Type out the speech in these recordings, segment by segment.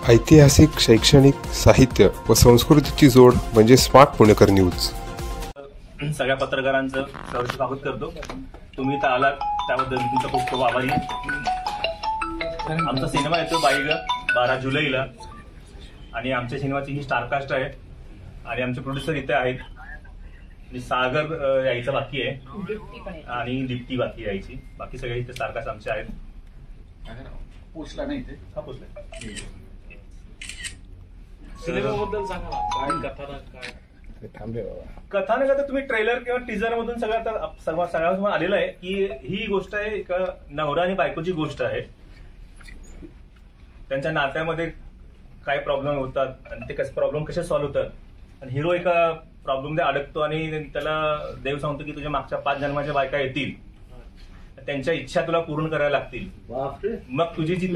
ऐतिहासिक, शैक्षणिक, साहित्य व संस्कृतीची जोड म्हणजे स्मार्ट पुणेकर न्यूज. सगळ्या पत्रकारांचं सहर्ष स्वागत करतो. तुम्ही इथं आलात त्याबद्दल तुमचा खूप खूप आभारी आहे. आमचा सिनेमा येतो 12 जुलैला आणि आमच्या सिनेमाची ही स्टारकास्ट आहे आणि आमचे प्रोड्युसर इथे आहेत. सागर यायचं बाकी आहे आणि दीप्ती बाकी यायची. बाकी सगळे इथे स्टारकास्ट आमचे आहेत. पोचला नाही इथे. हा पोचला. सिनेमाबद्दल सांगा ना, काय कथानक काय? कथानक आता तुम्ही ट्रेलर किंवा टीजर मधून सगळ्यासमोर आलेलं आहे की ही गोष्ट आहे एक नवरा आणि बायकोची गोष्ट आहे. त्यांच्या नात्यामध्ये काय प्रॉब्लेम होतात आणि ते प्रॉब्लेम कसे सॉल्व्ह होतात आणि हिरो एका प्रॉब्लेम मध्ये अडकतो आणि त्याला देव सांगतो की तुझ्या मागच्या 5 जन्माच्या बायका येतील, त्यांच्या इच्छा तुला पूर्ण करायला लागतील. मग तुझी जी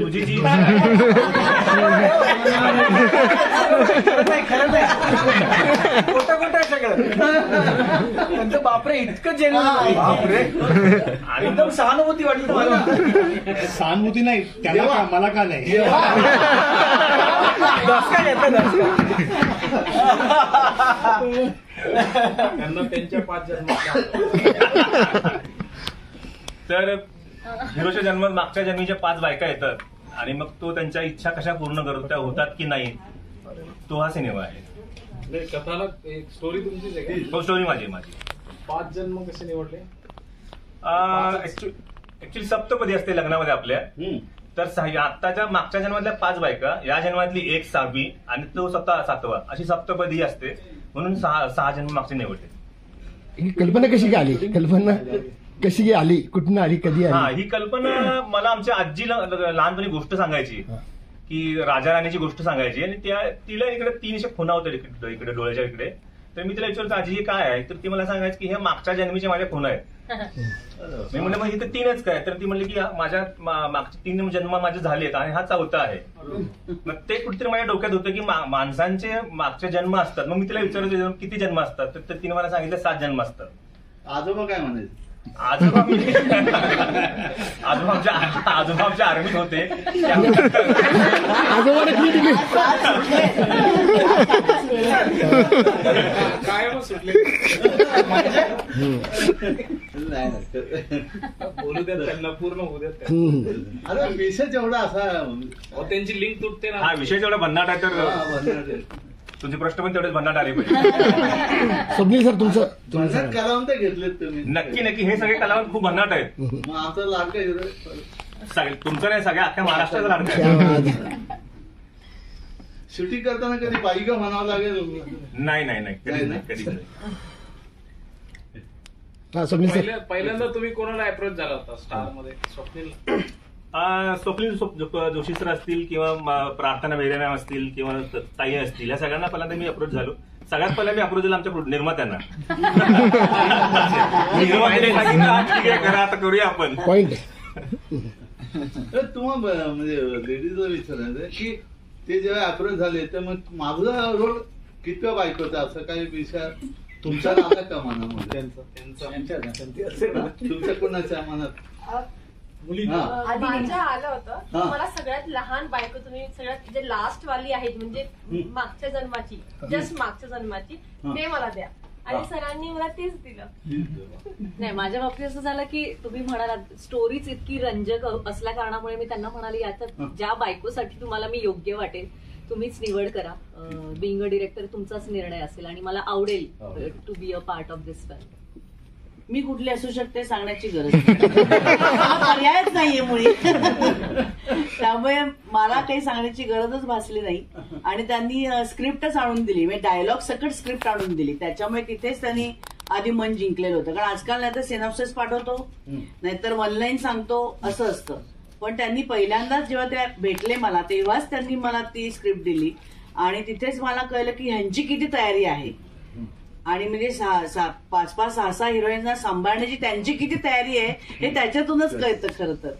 त्यांचं बापरे इतकं जेवण बापरे आणि एकदम सहानुभूती वाटली तुम्हाला. सहानुभूती नाही त्याला, मला का नाही. त्यांना त्यांच्या 5 जन्म. तर हिरोच्या जन्मात मागच्या जन्मीच्या 5 बायका येतात आणि मग तो त्यांच्या इच्छा कशा पूर्ण करतो, त्या होतात की नाही, तो हा सिनेमा आहे. कथानक एक स्टोरी तुमचीच आहे? तो स्टोरी माझी 5 जन्म कसे निवडले? ऍक्च्युली सप्तपदी असते लग्नामध्ये आपल्या. तर आत्ताच्या मागच्या जन्मातल्या 5 बायका, या जन्मातली 1 6वी आणि तो स्वतः 7वा, अशी सप्तपदी असते. म्हणून 6 जन्म मागचे निवडले. ही कल्पना कशी आली? कशी आली, कुठून आली, कधी आली? हा, ही कल्पना मला आमच्या आजीला लहानपणी गोष्ट सांगायची की राजा राणीची गोष्ट सांगायची आणि तिला इकडे 3 अशा खुणा होत्या इकडे डोळ्याच्या इकडे. तर मी तिला विचारतो आजी काय आहे, तर ती मला सांगायची की हे मागच्या जन्मीच्या माझ्या खुणा आहेत. मी म्हणलं मग इथे 3च काय, तर ती म्हणली की माझ्या मागचे 3 जन्म माझे झालेत आणि हा 4था आहे. मग ते कुठेतरी माझ्या डोक्यात होतं की माणसांचे मागचे जन्म असतात. मग मी तिला विचारतो किती जन्म असतात, तर तिने मला सांगितलं 7 जन्म असतात. आजोबा काय म्हणायचे? आजोबा आमच्या आर्मीत होते. काय मग सुटले? बोलू द्या त्यांना, पूर्ण होऊ द्या. अरे विषय जेवढा असा त्यांची लिंक तुटते ना. हा विषय जेवढा भन्नाट आहे तर तुमचे प्रश्न पण तेवढेच भन्नाट आले पाहिजे. स्वप्नील सर तुमचं कलावंत घेतलेत तुम्ही? नक्की हे सगळे कलावंत खूप भन्नाट आहेत. मग आमचा लाडका हिरो तुमचं नाही, सगळ्या अख्ख्या महाराष्ट्राचा लाडका आहे. शूटिंग करताना कधी बाईका म्हणावं लागेल? नाही कधी पहिल्यांदा तुम्ही कोणाला अप्रोच झाला होता स्टार मध्ये? स्वप्नील जोशी सर असतील किंवा प्रार्थना बेरे मॅम असतील किंवा ताई असतील, या सगळ्यांना पहिल्यांदा मी अप्रोच झालो. सगळ्यात पहिला मी अप्रोच झाला आमच्या निर्मात्यांना. करा आता करूया आपण. तुम्हाला म्हणजे लेडीजला विचारायचं की ते जेव्हा अप्रोच झाले तर मग माझा रोल कितव्या बायकोचा असं काही विचार तुमच्या आला का मनामध्ये? तुमच्या कोणाच्या मनात? माझ्या आलं होतं. मला सगळ्यात लहान बायको तुम्ही सगळ्यात जे लास्ट वाली आहेत म्हणजे मागच्या जन्माची, जस्ट मागच्या जन्माची, ते मला द्या. आणि सरांनी मला तेच दिलं. नाही, माझ्या बाबतीत असं झालं की तुम्ही म्हणालात स्टोरीच इतकी रंजक असल्या कारणामुळे मी त्यांना म्हणाले आता ज्या बायकोसाठी तुम्हाला मी योग्य वाटेल तुम्हीच निवड करा. बिंग अ डिरेक्टर तुमचाच निर्णय असेल आणि मला आवडेल to be a part of this film. मी कुठली असू शकते सांगण्याची गरज नाही. पर्यायच नाहीये मुळी. त्यामुळे मला काही सांगण्याची गरजच भासली नाही. आणि त्यांनी स्क्रिप्टच आणून दिली, म्हणजे डायलॉग सकट स्क्रिप्ट आणून दिली. त्याच्यामुळे तिथेच त्यांनी आधी मन जिंकलेलं होतं. कारण आजकाल नाही तर सिनॉप्सिस पाठवतो, नाहीतर 1 लाईन सांगतो, असं असतं. पण त्यांनी पहिल्यांदाच जेव्हा त्या भेटले मला तेव्हाच त्यांनी मला ती स्क्रिप्ट दिली आणि तिथेच मला कळलं की ह्यांची किती तयारी आहे. आणि म्हणजे 5-5, 6-6 हिरोईनना सांभाळण्याची त्यांची किती तयारी आहे हे त्याच्यातूनच कळतं खरं तर.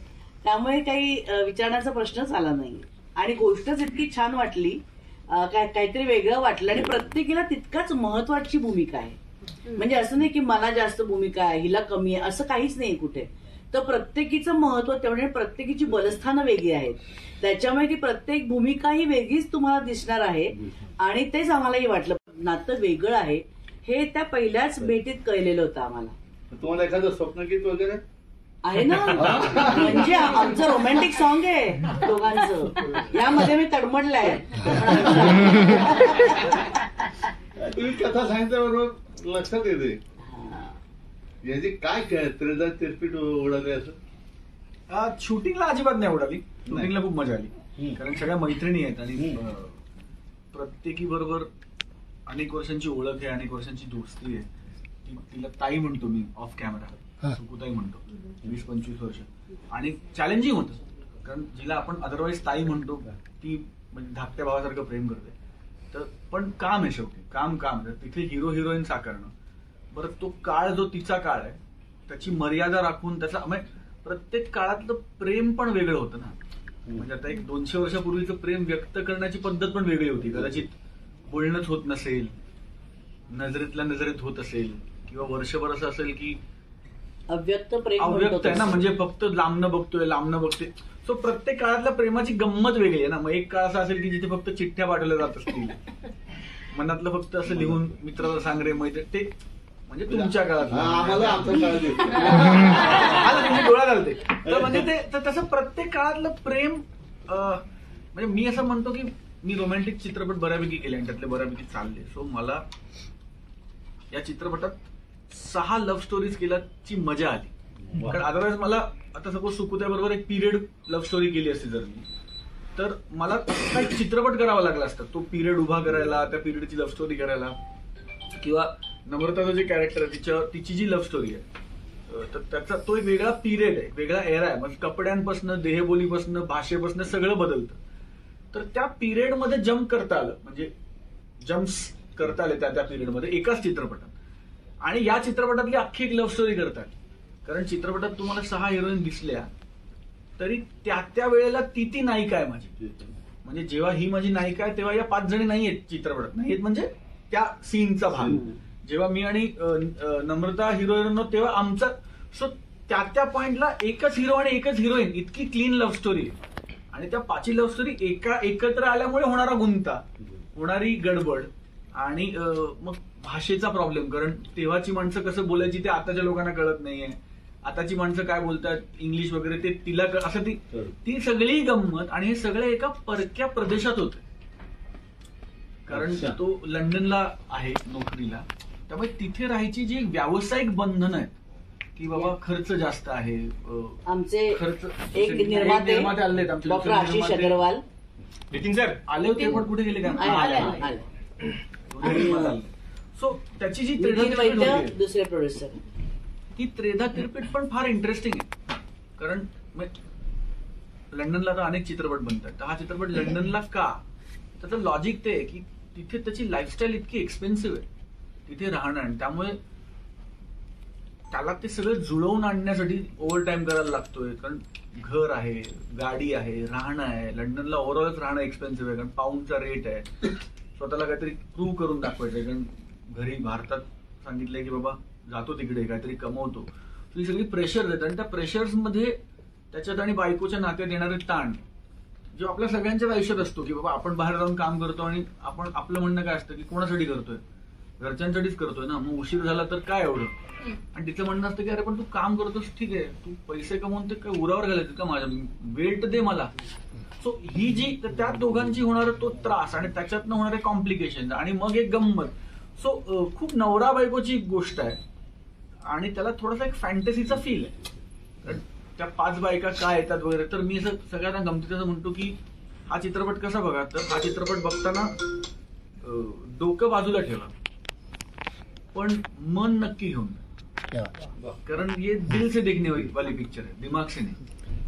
त्यामुळे काही विचारण्याचा प्रश्नच आला नाही. आणि गोष्टच इतकी छान वाटली, काहीतरी वेगळं वाटलं आणि प्रत्येकीला तितकाच महत्वाची भूमिका आहे. म्हणजे असं नाही की मला जास्त भूमिका आहे, हिला कमी आहे, असं काहीच नाही कुठे. तर प्रत्येकीचं महत्व त्यामुळे प्रत्येकीची बलस्थानं वेगळी आहेत. त्याच्यामुळे ती प्रत्येक भूमिका ही वेगळीच तुम्हाला दिसणार आहे आणि तेच आम्हालाही वाटलं नातं वेगळं आहे हे त्या पहिल्याच भेटीत कळलेलं होतं आम्हाला. तुम्हाला एखादं स्वप्नगीत वगैरे आहे ना, म्हणजे आमचं रोमॅन्टिक सॉन्ग आहे दोघांचं, यामध्ये मी तडमडलाय. तुम्ही कथा सांगितल्याबरोबर लक्षात येते याची काय त्रेधा तिरपीट उडाली असं. शूटिंगला अजिबात नाही उडाली, शूटिंगला खूप मजा आली कारण सगळ्या मैत्रिणी आहेत आणि प्रत्येकी बरोबर अनेक वर्षांची ओळख आहे, अनेक वर्षांची दोस्ती आहे. तिला ताई म्हणतो मी ऑफ कॅमेरा, सुकुताई म्हणतो, 20-25 वर्ष. आणि चॅलेंजिंग होतं कारण जिला आपण अदरवाईज ताई म्हणतो ती म्हणजे धाकट्या भावासारखं प्रेम करते. तर पण काम आहे शेवटी, काम तिथे हिरो हिरोईन साकारणं. बरं तो काळ जो तिचा काळ आहे त्याची मर्यादा राखून त्याचा म्हणजे प्रत्येक काळातलं प्रेम पण वेगळं होतं ना. म्हणजे आता एक 200 वर्षापूर्वीचं प्रेम व्यक्त करण्याची पद्धत पण वेगळी होती. कदाचित बोलणंच होत नसेल, नजरेतल्या नजरेत होत असेल किंवा वर्षभर असं असेल की अव्यक्त प्रेम अव्यक्त आहे ना, म्हणजे फक्त लांबनं बघतोय. सो प्रत्येक काळातल्या प्रेमाची गंमत वेगळी आहे ना. मग एक काळ असा असेल की जिथे फक्त चिठ्ठ्या पाठवल्या जात असतील, मनातलं फक्त असं लिहून मित्राला सांग रे मैत्री, ते म्हणजे तुमच्या काळात आम्हाला आमच्या काळात तुम्ही डोळा घालते. तर म्हणजे ते तसं प्रत्येक काळातलं प्रेम म्हणजे मी असं म्हणतो की मी रोमॅन्टिक चित्रपट बऱ्यापैकी केले आणि त्यातले बऱ्यापैकी चालले. सो मला या चित्रपटात 6 लव्ह स्टोरीज केल्याची मजा आली. कारण अदरवाईज मला आता सपोज सुकुत्याबरोबर एक पिरियड लव्ह स्टोरी केली असती जर मी, तर मला एक चित्रपट करावा लागला असता तो पिरियड उभा करायला, त्या पिरियडची लव्ह स्टोरी करायला. किंवा नम्रताचं जे कॅरेक्टर आहे तिची जी लव्ह स्टोरी आहे तर त्याचा तो एक वेगळा पिरियड आहे, वेगळा एरा आहे. म्हणजे कपड्यांपासून, देहबोलीपासून, भाषेपासून सगळं बदलतं. तर त्या पिरियडमध्ये जम्प करता आलं, म्हणजे जम्प्स करता आले त्या पिरियडमध्ये एकाच चित्रपटात. आणि या चित्रपटातली अख्खी एक लव्ह स्टोरी करतात. कारण चित्रपटात तुम्हाला 6 हिरोईन दिसल्या तरी त्या वेळेला ती नायिका आहे माझी. म्हणजे जेव्हा ही माझी नायिका आहे तेव्हा या 5 जणी नाहीयेत चित्रपटात, नाहीयेत म्हणजे त्या सीनचा भाग. जेव्हा मी आणि नम्रता हिरोईन तेव्हा आमचा सो त्या पॉइंटला एकच हिरो आणि एकच हिरोईन इतकी क्लीन लव्ह स्टोरी आहे. आणि त्या 5 लव्ह स्टोरी एकत्र आल्यामुळे होणारा गुंता, होणारी गडबड आणि मग भाषेचा प्रॉब्लेम. कारण तेव्हाची माणसं कसं बोलायची ते आताच्या लोकांना कळत नाहीये. आताची माणसं काय बोलतात इंग्लिश वगैरे ते तिला असं ती सगळी गंमत. आणि हे सगळे एका परक्या प्रदेशात होते कारण तो लंडनला आहे नोकरीला. त्यामुळे तिथे राहायची जी व्यावसायिक बंधन आहेत की बाबा खर्च जास्त आहे. आमचे खर्च एक निर्माते आले आहेत डॉक्टर आशिष अग्रवाल नितीन सर आले होते पण कुठे गेले काय. सो त्याची जी दुसरे प्रोड्युसर ती त्रेधा तिरपीट पण फार इंटरेस्टिंग आहे. कारण लंडनला तर अनेक चित्रपट बनतात. तर हा चित्रपट लंडनला का, त्याचं लॉजिक ते आहे की तिथे त्याची लाईफस्टाईल इतकी एक्सपेन्सिव्ह आहे तिथे राहणं. आणि त्यामुळे त्याला ते सगळं जुळवून आणण्यासाठी ओव्हर टाइम करायला लागतोय. कारण घर आहे, गाडी आहे, राहणं आहे. लंडनला ओव्हरऑलच राहणं एक्सपेन्सिव्ह आहे कारण पाऊंडचा रेट आहे. स्वतःला काहीतरी प्रूव्ह करून दाखवायचंय. कारण घरी भारतात सांगितलंय की बाबा जातो तिकडे काहीतरी कमवतो. ही सगळी प्रेशर देतात आणि त्या प्रेशर्समध्ये त्याच्यात आणि बायकोच्या नात्यात येणारे ताण जो आपल्या सगळ्यांच्याच आयुष्यात असतो की बाबा आपण बाहेर जाऊन काम करतो आणि आपण आपलं म्हणणं काय असतं की कोणासाठी करतोय, घरच्यांसाठीच करतोय ना, मग उशीर झाला तर काय एवढं. आणि तिचं म्हणणं असतं की अरे पण तू काम करतोस ठीक आहे, तू पैसे कमवून ते काय उरावर घालायचं का माझ्या, वेट दे मला. सो ही जी त्या दोघांची होणारा तो त्रास आणि त्याच्यातनं होणारे कॉम्प्लिकेशन आणि मग एक गंमत. सो खूप नवरा बायकोची गोष्ट आहे आणि त्याला थोडासा एक फॅन्टसीचा फील आहे. त्या 5 बायका काय येतात वगैरे. तर मी असं सगळ्यांना गमतीचं म्हणतो की हा चित्रपट कसा बघा, तर हा चित्रपट बघताना डोकं बाजूला ठेवा पण मन नक्की घेऊन, कारण ये दिल से देखने वाली पिक्चर आहे, दिमाग से नाही.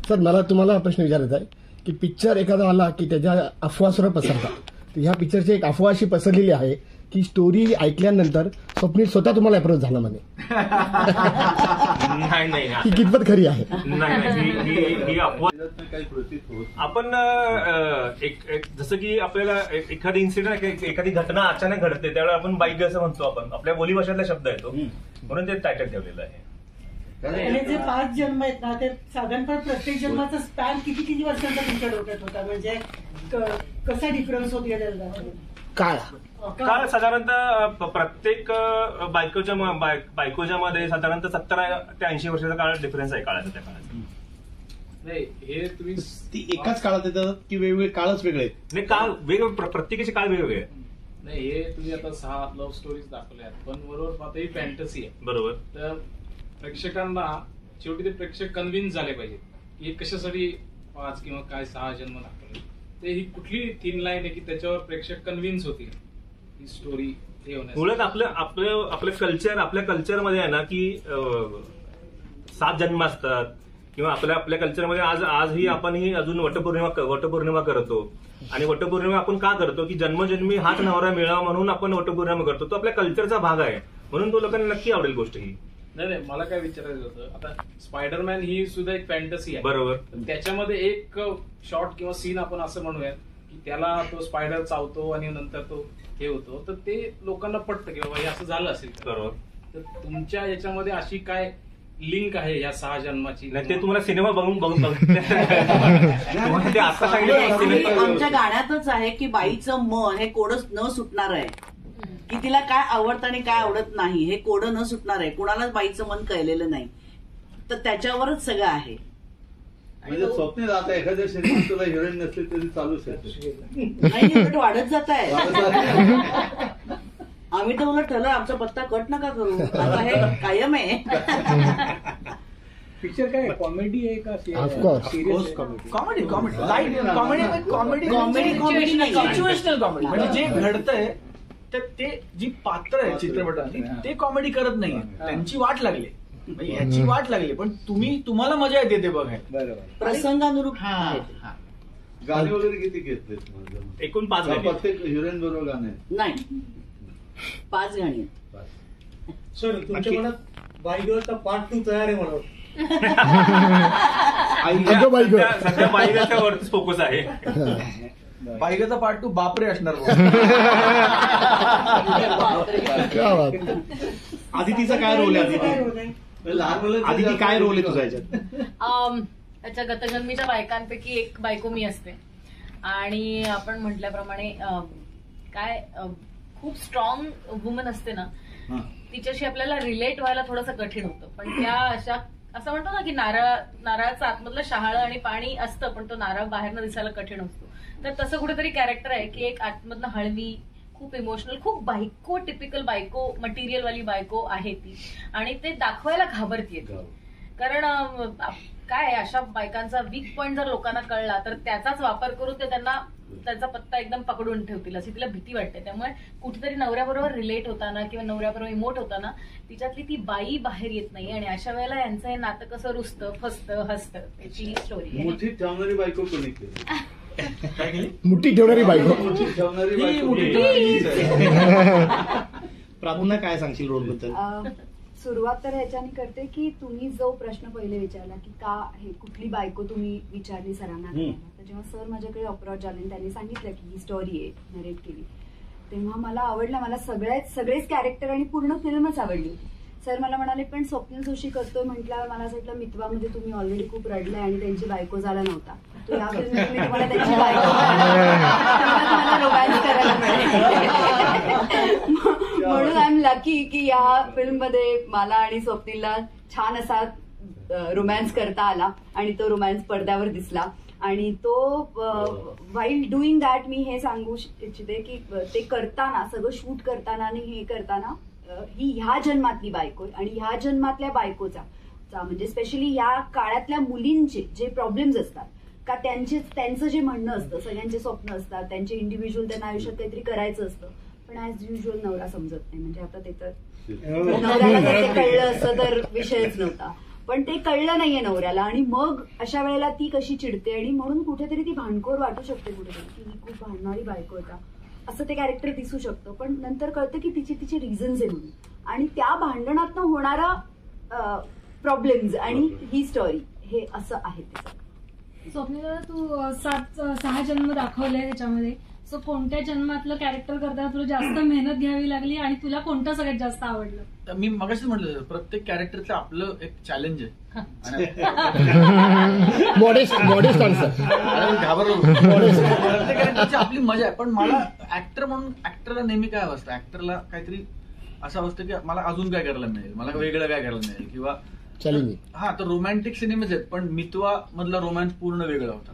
सर मला तुम्हाला प्रश्न विचारायचा आहे की पिक्चर एखादा आला की त्याच्या अफवा सुद्धा पसरतात. तर ह्या पिक्चरची एक अफवा अशी पसरलेली आहे की स्टोरी ऐकल्यानंतर स्वप्नील स्वतः तुम्हाला अप्रोच झाला म्हणे. नाही ही कितपत खरी आहे? ही अफवा. काही प्रतीत होत आपण जसं की आपल्याला एखादी इन्सिडेंट, एखादी घटना अचानक घडते त्यावेळेला आपण बाईक असं म्हणतो, आपण आपल्या बोलीभाषेतला शब्द आहे तो, म्हणून ते टायटल ठेवलेलं आहे. आणि जे 5 जन्म आहेत ना ते साधारणपणे प्रत्येक जन्माचा स्पॅन किती वर्षांचा तुमच्या डोक्यात होता, म्हणजे कसा डिफरन्स होत गेलेला काळ साधारणतः प्रत्येक बायकोच्या मध्ये साधारणतः 70 ते 80 वर्षाचा काळ डिफरन्स आहे काळाचा त्या काळाचा. नाही हे तुम्ही ती एकाच काळात येतात की वेगवेगळे काळच वेगळे आहेत? नाही, काळ वेगवेगळे, प्रत्येकाचे काळ वेगवेगळे आहेत. नाही हे तुम्ही आता 6 लव्ह स्टोरीज दाखवल्यात, पण बरोबर आता ही फॅन्टसी आहे. बरोबर. तर प्रेक्षकांना शेवटी ते प्रेक्षक कन्व्हिन्स झाले पाहिजे की हे कशासाठी 5 किंवा काय 6 जन्म दाखवले. ते ही कुठली थिन लाईन आहे की त्याच्यावर प्रेक्षक कन्व्हिन्स होतील ही स्टोरी हे होण्यासाठी. मुळात आपलं कल्चर, आपल्या कल्चरमध्ये आहे ना की 7 जन्म असतात, किंवा आपल्या कल्चरमध्ये आजही आपण अजून वटपौर्णिमा करतो. आणि वटपौर्णिमा आपण का करतो की जन्मजन्मी हाच नवरा मिळावा म्हणून आपण वटपौर्णिमा करतो. तो आपल्या कल्चरचा भाग आहे, म्हणून तो लोकांना नक्की आवडेल गोष्ट ही. नाही मला काय विचारायचं होतं, आता स्पायडरमॅन ही सुद्धा एक फॅन्टसी आहे. बरोबर. त्याच्यामध्ये एक शॉट किंवा सीन आपण असं म्हणूयात की त्याला तो स्पायडर चावतो आणि नंतर तो हे होतो, तर ते लोकांना पटतं की बाबा हे असं झालं असेल. बरोबर. तर तुमच्या याच्यामध्ये अशी काय लिंक आहे या 6 जन्माची? नाही, ते तुम्हाला सिनेमा बघून ते आता सांगितलं. आमच्या गाण्यातच आहे की बाईचं मन हे कोडच न सुटणार आहे, की तिला काय आवडतं आणि काय आवडत नाही हे कोडं न सुटणार आहे. कुणालाच बाईचं मन कळलेलं नाही, तर त्याच्यावरच सगळं आहे. म्हणजे स्वप्नील आता एखाद्या सिनेमात तुला हिरोईन नसली तरी चालू शकते. नाही, उलट वाढत जात आहे. आम्ही तर उलट ठरलं आमचा पत्ता कट नका करू, आता हे कायम आहे. पिक्चर काय कॉमेडी आहे का सिच्युएशनल कॉमेडी, म्हणजे जे घडतंय तर ते जी पात्र आहे चित्रपटातली ते कॉमेडी करत नाहीये, त्यांची वाट लागली, ह्याची वाट लागली, पण तुम्हाला मजा येते ते बघायला. प्रसंगानुरूप. गाणे वगैरे किती घेतलेत? एकूण 5 गाणी. प्रत्येक हिरोईन बरोबर गाणे नाही, 5 गाणी. सर तुमच्या मनात बाईगर्लचा पार्ट 2 तयार आहे म्हणून सध्या बाईगरच्या वरतीच फोकस आहे. बाईगरचा पार्ट 2 बापरे असणार. आदितीचा काय रोल आहे? लहान मुलं आदिती काय रोल आहे तुझा याच्यात? त्याच्या गतजन्मीच्या बायकांपैकी एक बायको मी असते. आणि आपण म्हटल्याप्रमाणे काय खूप स्ट्रॉंग वुमन असते ना, तिच्याशी आपल्याला रिलेट व्हायला थोडंसं कठीण होतं. पण त्या अशा असं म्हणतो ना की नारळाचं आतमधलं शहाळं आणि पाणी असतं, पण तो नारळ बाहेरनं दिसायला कठीण असतो. तर तसं कुठेतरी कॅरेक्टर आहे की एक आतमधलं हळवी, खूप इमोशनल, खूप बायको, टिपिकल बायको, मटेरियल वाली बायको आहे ती. आणि ते दाखवायला घाबरतीये, कारण काय अशा बायकांचा वीक पॉइंट जर लोकांना कळला तर त्याचाच वापर करून ते त्यांचा पत्ता एकदम पकडून ठेवतील अशी तिला भीती वाटते. त्यामुळे कुठेतरी नवऱ्याबरोबर रिलेट होताना किंवा नवऱ्याबरोबर इमोट होताना तिच्यातली ती बाई बाहेर येत नाही. आणि अशा वेळेला यांचं हे नातं कसं रुसतं, फसतं, हसतं, त्याची ही स्टोरी आहे. मुठीत ठेवणारी बायको कोणी केली? मुठी ठेवणारी बायको. मुठीत ठेवणारी बायको. प्रार्थना काय सांगशील रोल बद्दल? सुरुवात तर ह्याच्याने करते की तुम्ही जो प्रश्न पहिले विचारला की का हे कुठली बायको तुम्ही विचारली सरांना, तर जेव्हा सर माझ्याकडे अप्रोच आले त्यांनी सांगितलं की ही स्टोरी आहे, नरेट केली, तेव्हा मला आवडलं. मला सगळेच कॅरेक्टर आणि पूर्ण फिल्मच आवडली. सर मला म्हणाले पण स्वप्नील जोशी करतोय म्हटल्यावर मला असं वाटलं मितवामध्ये तुम्ही ऑलरेडी खूप रडलाय आणि त्यांची बायको झाला नव्हता, तो या फिल्ममध्ये मी तुम्हाला त्यांची बायको रोमॅन्स करायला म्हणून आय एम लकी की या फिल्ममध्ये मला आणि स्वप्नीलला छान असा रोमॅन्स करता आला आणि तो रोमॅन्स पडद्यावर दिसला. आणि तो व्हाईल डुईंग दॅट मी हे सांगू इच्छिते की ते करताना, सगळं शूट करताना आणि हे करताना ही ह्या जन्मातली बायको आणि ह्या जन्मातल्या बायकोचा म्हणजे स्पेशली या काळातल्या मुलींचे जे प्रॉब्लेम्स असतात का त्यांचं जे म्हणणं असतं, सगळ्यांचे स्वप्न असतात, त्यांचे इंडिव्हिज्युअल त्यांना आयुष्यात काहीतरी करायचं असतं, पण ऍज युज्युअल नवरा समजत नाही. म्हणजे आता ते तर नवऱ्याला जर ते कळलं असतं तर विषयच नव्हता, पण ते कळलं नाहीये नवऱ्याला. आणि मग अशा वेळेला ती कशी चिडते आणि म्हणून कुठेतरी ती भांडखोर वाटू शकते कुठेतरी की ही खूप भांडणारी बायको होता असं ते कॅरेक्टर दिसू शकतं. पण नंतर कळतं की तिचे रिझन्स आहे म्हणून, आणि त्या भांडणातनं होणारा प्रॉब्लेम्स आणि ही स्टोरी हे असं आहे. स्वप्नीला तू 6 जन्म दाखवले त्याच्यामध्ये. सो कोणत्या जन्मातलं कॅरेक्टर करताना तुला जास्त मेहनत घ्यावी लागली आणि तुला कोणतं सगळ्यात जास्त आवडलं? मी मगाशीच म्हटलं प्रत्येक कॅरेक्टरचं आपलं एक चॅलेंज आहे. Modest answer. घाबरलो. प्रत्येक कॅरेक्टरची आपली मजा आहे. पण मला ऍक्टर म्हणून ऍक्टरला नेहमी काय असतं, ऍक्टरला काहीतरी असं असतं की मला अजून काय करायला मिळेल, मला वेगळं काय करायला मिळेल किंवा हा. तर रोमॅन्टिक सिनेमेच आहेत पण मितवा मधला रोमॅन्स पूर्ण वेगळा होता,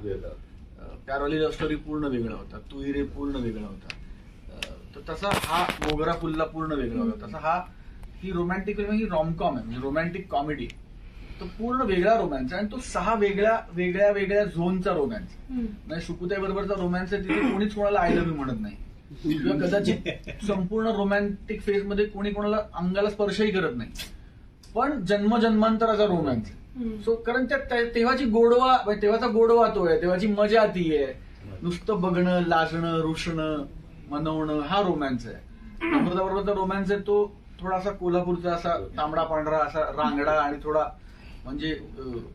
प्यारवाली लव्ह स्टोरी पूर्ण वेगळा होता, तू ही रे पूर्ण वेगळा होता. तर तसा हा मोगरा फुलला पूर्ण वेगळा होता. तसा हा ही रोमॅन्टिक फिल्म ही रॉमकॉम आहे, म्हणजे रोमॅन्टिक कॉमेडी. तो पूर्ण वेगळा रोमॅन्स आहे आणि तो 6 वेगळ्या वेगळ्या झोनचा रोमॅन्स. म्हणजे सुकुताई बरोबरचा रोमॅन्स आहे तिथे कोणीच कोणाला आय लव्ह यू म्हणत नाही किंवा कदाचित संपूर्ण रोमॅन्टिक फेज मध्ये कोणी कोणाला अंगाला स्पर्शही करत नाही, पण जन्मजन्मांतराचा रोमॅन्स. सो कारण तेव्हाची गोडवा, तेव्हाचा गोडवा तो आहे, तेव्हाची मजा ती आहे. नुसतं बघणं, लाजणं, रुसणं, मनवणं हा रोमॅन्स आहे. अमृताबरोबरचा रोमॅन्स आहे तो थोडासा कोल्हापूरचा असा तांबडा पांढरा असा रांगडा आणि थोडा म्हणजे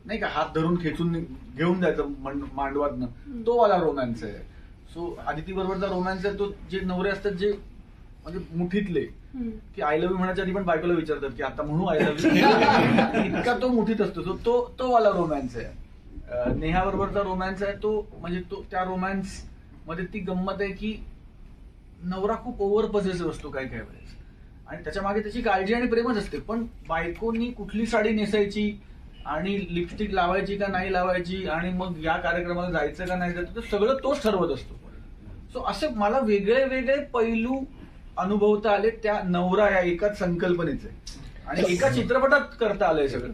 नाही का हात धरून खेचून घेऊन जायचं मांडवातनं, तो वाला रोमॅन्स आहे. सो आदिती बरोबरचा रोमॅन्स आहे तो जे नवरे असतात जे म्हणजे मुठीतले की आय लव्ह यू म्हणायच्या आधी पण बायकोला विचारतात की आता म्हणू आय लव्ह यू, इतका तो मुठीत असतो. तो वाला रोमॅन्स आहे. नेहा बरोबरचा रोमॅन्स आहे तो म्हणजे तो त्या रोमॅन्स मध्ये ती गंमत आहे की नवरा खूप ओव्हर पॉझिटिव्ह असतो काही काही वेळेस आणि त्याच्या मागे त्याची काळजी आणि प्रेमच असते, पण बायकोनी कुठली साडी नेसायची आणि लिपस्टिक लावायची का नाही लावायची आणि मग या कार्यक्रमाला जायचं का नाही जायचं, सगळं तोच ठरवत असतो. सो असे मला वेगळे वेगळे पैलू अनुभवता आले त्या नवरा या एकाच संकल्पनेचे आणि एका चित्रपटात करता आलंय सगळं.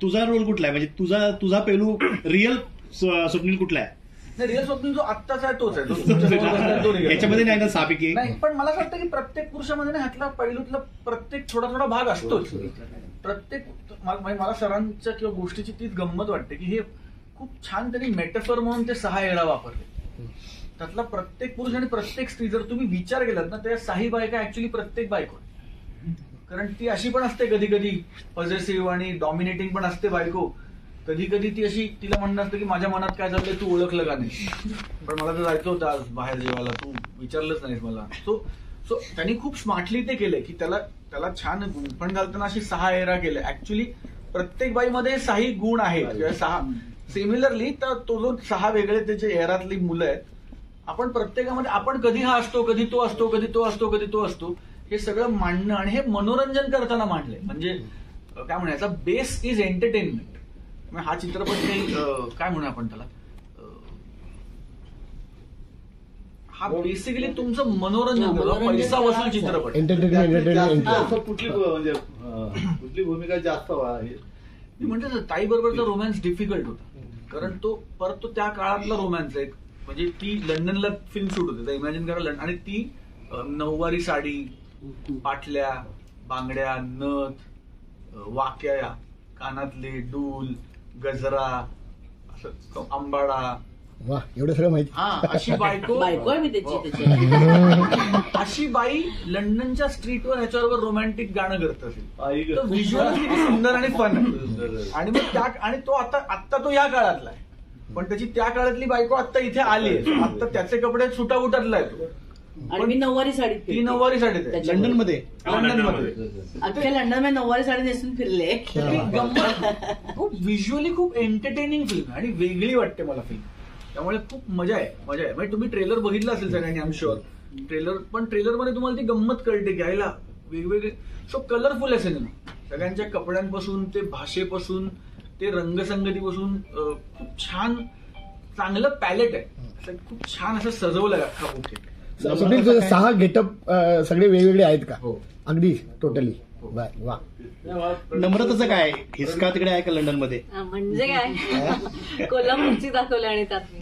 तुझा रोल कुठला आहे, म्हणजे तुझा पैलू रिअल स्वप्नील कुठला आहे? रिअल स्वप्नील जो आत्ताचा आहे तोच आहे, याच्यामध्ये नाही ना सापिकी नाही. पण मला असं वाटतं की प्रत्येक पुरुषामध्ये ह्यातला पैलूतला प्रत्येक थोडा थोडा भाग असतोच. प्रत्येक मला सरांच्या किंवा गोष्टीची तीच गंमत वाटते की हे खूप छान त्यांनी मेटाफर म्हणून ते 6 वेळा वापरले. त्यातला प्रत्येक पुरुष आणि प्रत्येक स्त्री जर तुम्ही विचार केलात ना त्या 6 बायका ऍक्च्युली प्रत्येक बायको, कारण ती अशी पण असते कधी कधी पॉझिटिव्ह आणि डॉमिनेटिंग पण असते बायको. कधी कधी ती अशी तिला म्हणणं असतं की माझ्या मनात काय चाललंय तू ओळखलं का नाही, पण मला तर जायचं होतं आज बाहेर जेवायला, तू विचारलंच नाहीस मला. सो त्यांनी खूप स्मार्टली ते केलंय की त्याला छान गुण पण घालताना अशी 6 एरा केले. ऍक्च्युली प्रत्येक बाईमध्ये 6 गुण आहेत किंवा 6 सिमिलरली. तर तो जो 6 वेगळे त्याचे एरातली मुलं आहेत, आपण प्रत्येकामध्ये आपण कधी हा असतो, कधी तो असतो, कधी तो असतो, कधी तो असतो, हे सगळं मांडणं आणि हे मनोरंजन करताना मांडलंय. म्हणजे काय म्हणायचा बेस इज एंटरटेनमेंट. हा चित्रपट काय म्हणू आपण त्याला, हा बेसिकली तुमचं मनोरंजन पैसा वसूल चित्रपट. कुठली भूमिका जास्त मी म्हणते ताई बरोबरचा रोमॅन्स डिफिकल्ट होता, कारण तो त्या काळातला रोमॅन्स आहे. म्हणजे ती लंडनला फिल्म शूट होते, इमॅजिन करा आणि ती 9वारी साडी, पाटल्या, बांगड्या, नथ, वाक्या, कानातले, डूल, गजरा, असं आंबाडा, एवढं सगळं माहिती. हा अशी बायको आहे मी त्याची. अशी बाई लंडनच्या स्ट्रीटवर ह्याच्याबरोबर रोमॅन्टिक गाणं करत असेल तर व्हिज्युअल किती सुंदर आणि फन. आणि मग आणि तो आता तो या काळातला आहे, पण त्याची त्या काळातली बायको आता इथे आली आहे, आता त्याचे कपडे सुटाबुटातला आहे तो. आणि मी 9वारी साडी, ती 9वारी साडी लंडनमध्ये अख्ख्या लंडनमध्ये 9वारी साडी नेसून फिरले. खूप व्हिज्युअली खूप एंटरटेनिंग फिल्म आणि वेगळी वाटते मला फिल्म, त्यामुळे खूप मजा आहे. म्हणजे तुम्ही ट्रेलर बघितलं असेल सगळ्यांनी, आय एम शुअर. ट्रेलरमध्ये तुम्हाला ती गंमत कळते की यायला वेगवेगळे. सो कलरफुल आहे सिनेमा, सगळ्यांच्या कपड्यांपासून ते भाषेपासून ते रंगसंगतीपासून खूप छान चांगलं पॅलेट आहे. खूप छान असं सजवलंय अख्खा बुके. 6 गेटअप सगळे वेगवेगळे आहेत का? हो अगदी टोटली. वा. नम्रताचं काय हिसका तिकडे आहे का लंडन मध्ये? म्हणजे काय कोल्हापूरची दाखवली आणि त्यात मी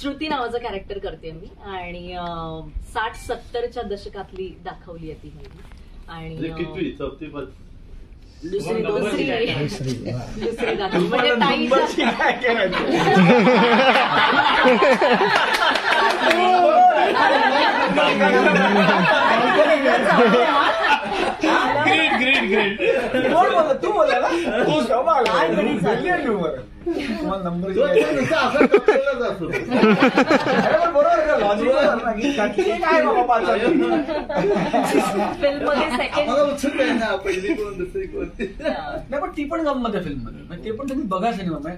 श्रुती नावाचं कॅरेक्टर करते मी आणि 60-70च्या दशकातली दाखवली आहे ती मुलगी. आणि दुसरी दाखवली म्हणजे ताईच्या ग्रेट. तू बोला ना तुम्हाला नंबर बरोबर काय बाबा नाही पण ती पण गंमत आहे फिल्म मध्ये, ते पण तुम्ही बघा सिनेमा.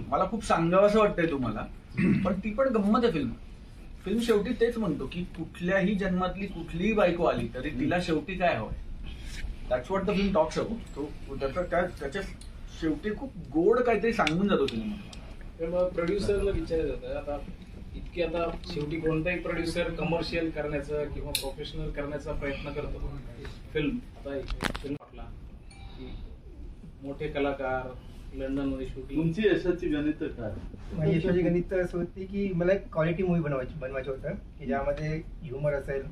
मला खूप सांगावं असं वाटतंय तुम्हाला, पण ती पण गंमत आहे फिल्म. फिल्म शेवटी तेच म्हणतो की कुठल्याही जन्मातली कुठलीही बायको आली तरी तिला शेवटी काय हवंय, that's what the film talks about. तो त्याच्या शेवटी खूप गोड काहीतरी सांगून जातो सिनेमा. मग प्रोड्युसरला विचारायचं होतं, आता इतकी आता शेवटी कोणताही प्रोड्युसर कमर्शियल करण्याचा किंवा प्रोफेशनल करण्याचा प्रयत्न करतो फिल्म. आता फिल्म आपला मोठे कलाकार लंडन मध्ये शूटिंग. तुमची यशाची गणित काय? माझी यशाची गणित असं होती की मला एक क्वालिटी मूवी बनवायचं होतं की ज्यामध्ये ह्युमर असेल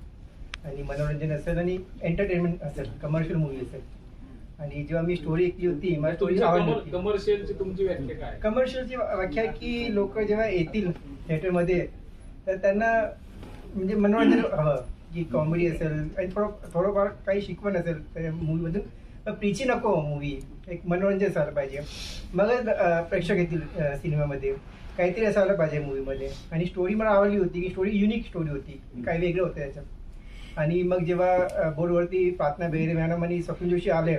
आणि मनोरंजन असेल आणि एंटरटेनमेंट असेल, कमर्शियल मूवी असेल. आणि जेव्हा मी स्टोरी ऐकली होती मला स्टोरी आवडली. कमर्शियलची तुमची व्याख्या काय? कमर्शियलची व्याख्या की लोक जेव्हा येतील थिएटरमध्ये तर त्यांना म्हणजे मनोरंजन हवं, की कॉमेडी असेल आणि थोडंफार काही शिकवण असेल त्या मूवीमधून. प्रीची नको मूवी, एक मनोरंजन असायला पाहिजे, मगच प्रेक्षक येतील सिनेमामध्ये. काहीतरी असायला पाहिजे मूवीमध्ये. आणि स्टोरी मला आवडली होती की स्टोरी युनिक स्टोरी होती, काही वेगळं होतं त्याच्यात. आणि मग जेव्हा बोर्डवरती प्रार्थना बेहरे मॅडम आणि स्वप्नील जोशी आले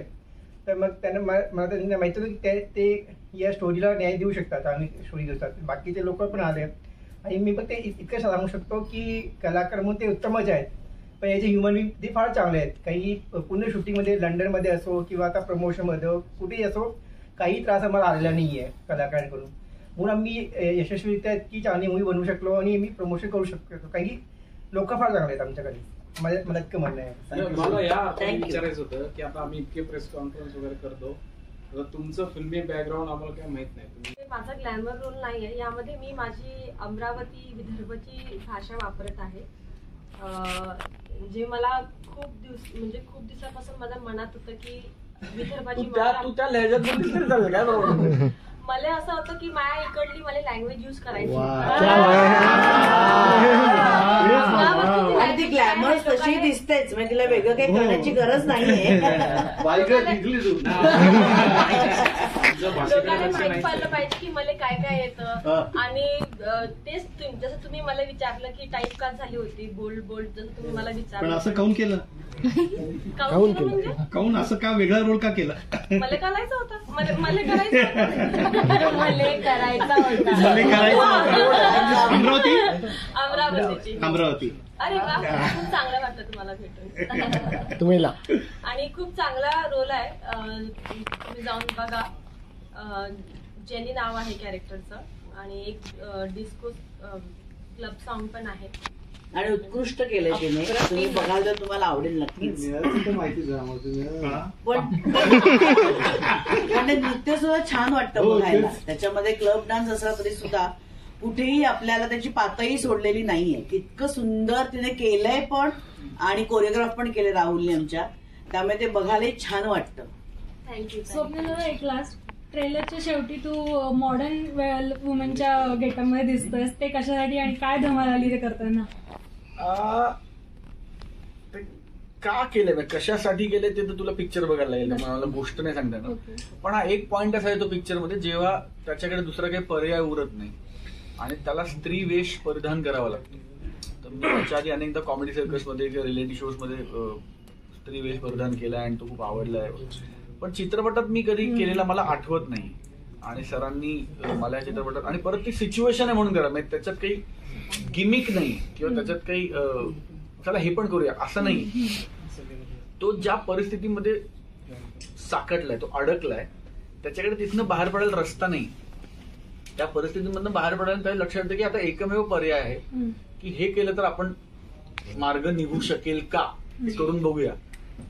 तर मग त्यांना मला त्यांना माहिती होतं की ते या स्टोरीला न्याय देऊ शकतात आणि स्टोरी देतात. बाकीचे लोक पण आले आणि मी पण ते इतकं सांगू शकतो की कलाकार म्हणून ते उत्तमच आहेत, पण याचे ह्युमन बिंग ते फार चांगले आहेत. काही पूर्ण शूटिंगमध्ये लंडनमध्ये असो किंवा आता प्रमोशनमध्ये कुठेही असो काही त्रास आम्हाला आलेला नाही आहे कलाकारांकडून. म्हणून आम्ही यशस्वीरित्या इतकी चांगली मूवी बनवू शकलो आणि मी प्रमोशन करू शकतो. काही लोक फार चांगले आहेत आमच्याकडे, मला इतकं म्हणणं आहे. मला या विचारायचं होतं की आता आम्ही इतके प्रेस कॉन्फरन्स वगैरे करतो, तुमचं फिल्मी बॅकग्राऊंड आम्हाला काही माहित नाही. माझा ग्लॅमर रोल नाहीये यामध्ये. मी माझी अमरावती विदर्भची भाषा वापरत आहे. जे मला खूप दिवसापासून माझ्या मनात होतं की विदर्भाची मला असं होतं की माझ्या इकडली मला लँग्वेज युज करायची. ती ग्लॅमर तशी दिसतेच, म्हणजे तिला वेगळं काही करण्याची गरज नाहीये. लोकांना माहित पडलं पाहिजे की मला काय काय येतं. आणि तेच जसं तुम्ही मला विचारलं की टाईप कास्ट झाली होती, बोल्ड जसं तुम्ही मला विचारलं. असं काऊन केलं? काऊन असं का वेगळा रोल का केला? मला करायचं होतं, मला करायचा होता. अमरावती. अरे वा, खूप चांगलं वाटतं तुम्हाला भेटून. तुम्हाला आणि खूप चांगला रोल आहे, तुम्ही जाऊन बघा. जेनी नाव आहे कॅरेक्टरचं आणि एक डिस्को क्लब सॉन्ग पण आहे. आणि उत्कृष्ट केलं तिने, तुम्ही बघाल तर तुम्हाला आवडेल नक्कीच. पण नृत्य सुद्धा छान वाटतं बघायला. त्याच्यामध्ये क्लब डान्स असला तरी सुद्धा कुठेही आपल्याला त्याची पातळी सोडलेली नाहीये. इतकं सुंदर तिने केलंय पण आणि कोरिओग्राफ पण केले राहुलने आमच्या, त्यामुळे ते बघायला छान वाटतं. थँक्यू. स्वप्नीला एक लास्ट, ट्रेलरच्या शेवटी तू मॉडर्न वुमनच्या गेटअपमध्ये दिसतोयस, ते कशासाठी आणि काय धमाल आली ते करताना? का केलंय, कशासाठी केलंय ते तर तुला पिक्चर बघायला लागेल, मला गोष्ट नाही सांगता येणार. पण हा एक पॉइंट असा आहे तो पिक्चर मध्ये, जेव्हा त्याच्याकडे दुसरा काही पर्याय उरत नाही आणि त्याला स्त्री वेश परिधान करावा लागतो. तर मी त्याच्या आधी अनेकदा कॉमेडी सर्कस मध्ये किंवा रिलेटिव्ह शोज मध्ये स्त्री वेश परिधान केलाय आणि तो खूप आवडलाय. पण चित्रपटात मी कधी केलेला मला आठवत नाही. आणि सरांनी मला या चित्रपटात, आणि परत ती सिच्युएशन आहे म्हणून करा, म्हणजे त्याच्यात काही गिमिक नाही किंवा त्याच्यात काही चला हे पण करूया असं नाही. तो ज्या परिस्थितीमध्ये साकटलाय, तो अडकलाय, त्याच्याकडे तिथनं बाहेर पडायला रस्ता नाही. त्या परिस्थितीमधनं बाहेर पडायला त्याला लक्षात येतं की आता एकमेव पर्याय आहे की हे केलं तर आपण मार्ग निघू शकेल का, हे करून बघूया.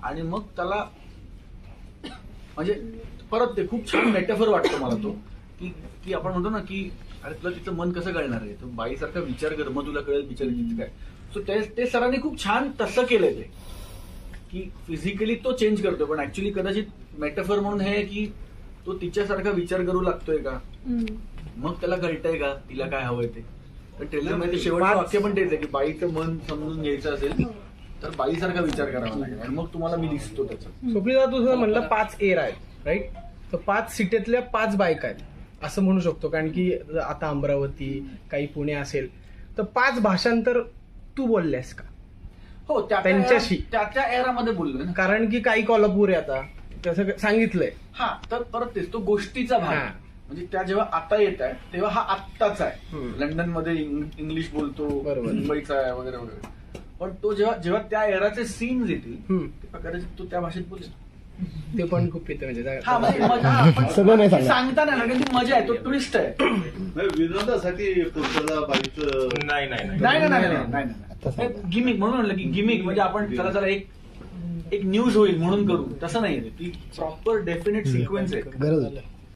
आणि मग त्याला म्हणजे परत ते खूप छान मेटाफर वाटतो मला तो, की आपण म्हणतो ना की अरे तुला तिचं मन कसं कळणार आहे, तो बाईसारखा विचार कर मग तुला कळेल बिचारी तिचं काय. सो ते सरांनी खूप छान तसं केलंय ते, की फिजिकली तो चेंज करतो पण ऍक्च्युली कदाचित मेटाफर म्हणून हे की तो तिच्यासारखा विचार करू लागतोय का, मग त्याला कळतंय का तिला काय हवंय ते. तर ट्रेलर मध्ये शेवटचं वाक्य पण तेच आहे की बाईचं मन समजून घ्यायचं असेल तर बाईसारखा विचार करावा लागेल आणि मग तुम्हाला मी दिसतो त्याचा. स्वप्नील तुझं म्हणलं 5 एअर आहेत राईट, तर 5 सिटीतल्या 5 बायका आहेत असं म्हणू शकतो, कारण की आता अमरावती काही पुणे असेल तर 5 भाषांतर तू बोललेस का? हो त्यांच्याशी त्या एरामध्ये बोललोय ना, कारण की काही कोल्हापूर आहे आता तसं सांगितलंय. हा तर परत तेच तो गोष्टीचा भाग, म्हणजे त्या जेव्हा आता येत आहे तेव्हा हा आत्ताचा आहे. लंडन मध्ये इंग्लिश बोलतो, मुंबईचा आहे वगैरे वगैरे, पण तो जेव्हा त्या एराचे सीन्स येतील कदाचित तो त्या भाषेत बोलेल. ते पण खूप येतं म्हणजे सगळं नाही सांगता नाही कारण ती मजा आहे, तो ट्विस्ट आहे. विनोदासाठी पुरुषाला बाईचं नाही गिमिक म्हणून म्हणलं की गिमिक म्हणजे आपण चला एक न्यूज होईल म्हणून करू, तसं नाही. ती प्रॉपर डेफिनेट सिक्वेन्स आहे.